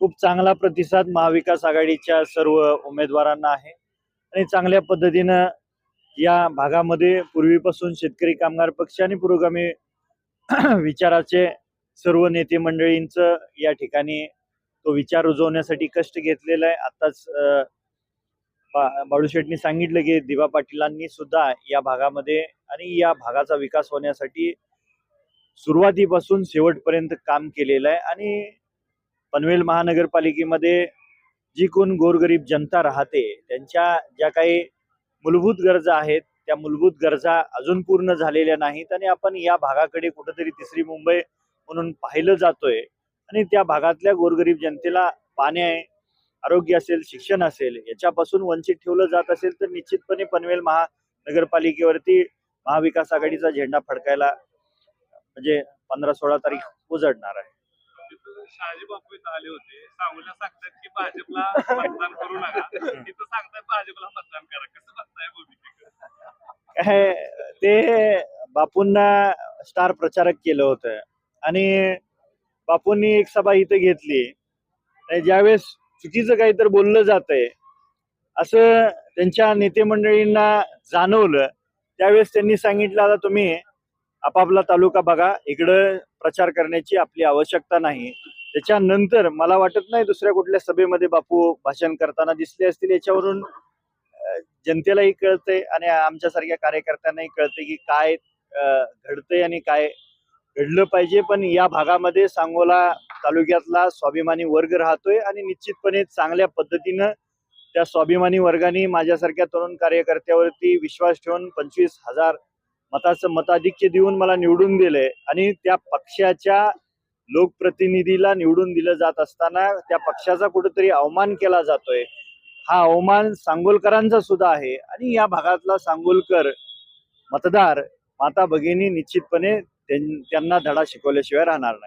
खूप चांगला प्रतिसाद महाविकास आघाडीच्या सर्व उमेदवारांना आहे आणि चांगल्या पद्धतीनं या भागामध्ये पूर्वीपासून शेतकरी कामगार पक्ष आणि पुरोगामी विचाराचे सर्व नेते मंडळींचं या ठिकाणी तो विचार रुजवण्यासाठी कष्ट घेतलेला आहे. आताच बाळूशेठनी सांगितलं की दिवा पाटीलांनी सुद्धा या भागामध्ये आणि या भागाचा विकास होण्यासाठी सुरुवातीपासून शेवटपर्यंत काम केलेलं आहे आणि पनवेल महानगरपालिकेमध्ये जी कोण गोरगरीब जनता राहते त्यांच्या ज्या काही मूलभूत गरजा आहेत त्या मूलभूत गरजा अजून पूर्ण झालेल्या नाहीत आणि आपण या भागाकडे कुठेतरी तिसरी मुंबई म्हणून पाहिलं जातोय आणि त्या भागातल्या गोरगरीब जनतेला पाणी आरोग्य असेल शिक्षण असेल याच्यापासून वंचित ठेवलं जात असेल तर निश्चितपणे पनवेल महानगरपालिकेवरती महाविकास आघाडीचा झेंडा फडकायला म्हणजे 15-16 तारीख उजडणार आहे. शहाजी बापू इथं आले होते. सांगूला सांगतात की भाजपला मतदान करू नका, तिथं सांगतात भाजपला मतदान करा. कसं बघताय भूमिकेकडे? काय ते बापूंना स्टार प्रचारक केलं होतं आणि बापूंनी एक सभा इथं घेतली आणि ज्यावेळेस चुकीचं काहीतरी बोललं जातंय असं त्यांच्या नेते मंडळींना जाणवलं त्यावेळेस त्यांनी सांगितलं आता तुम्ही आपापला तालुका बघा, इकडं प्रचार करण्याची आपली आवश्यकता नाही. त्याच्यानंतर मला वाटत नाही दुसऱ्या कुठल्या सभेमध्ये बापू भाषण करताना दिसले असतील. याच्यावरून जनतेलाही कळतंय आणि आमच्यासारख्या कार्यकर्त्यांनाही कळतंय की काय घडतंय आणि काय घडलं पाहिजे. पण या भागामध्ये सांगोला तालुक्यातला स्वाभिमानी वर्ग राहतोय आणि निश्चितपणे चांगल्या पद्धतीनं त्या स्वाभिमानी वर्गाने माझ्यासारख्या तरुण कार्यकर्त्यावरती विश्वास ठेवून 25,000 मताचं मताधिक्य देऊन मला निवडून दिलंय आणि त्या पक्षाच्या लोकप्रतिनिधीला निवडून दिलं जात असताना त्या पक्षाचा कुठेतरी अवमान केला जातोय. हा अवमान सांगोलकरांचा सुद्धा आहे आणि या भागातला सांगोलकर मतदार माता भगिनी निश्चितपणे त्यांना धडा शिकवल्याशिवाय राहणार नाही.